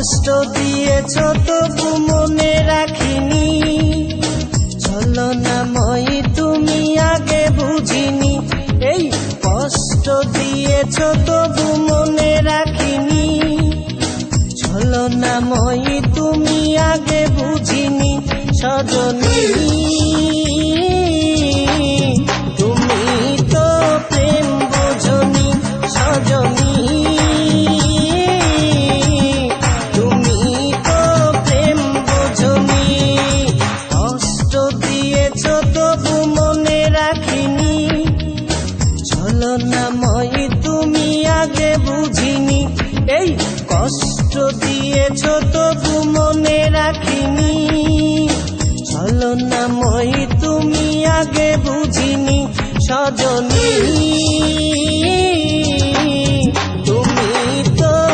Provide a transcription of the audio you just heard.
কষ্ট দিয়েছ তবু মনে রাখিনি, ছলনাময়ী তুমি আগে বুঝিনি। এই কষ্ট দিয়েছ তবু মনে রাখিনি, ছলনাময়ী তুমি আগে বুঝিনি। সজনী তুমি তো প্রেম বোঝনি, সজনী তুমি তো প্রেম বোঝনি। কষ্ট দিয়েছ তবু মনে রাখিনি, ছলনাময়ী তুমি আগে বুঝিনি। এই কষ্ট দিয়েছ তবু মনে রাখিনি, ছলনাময়ী তুমি আগে বুঝিনি। সজনী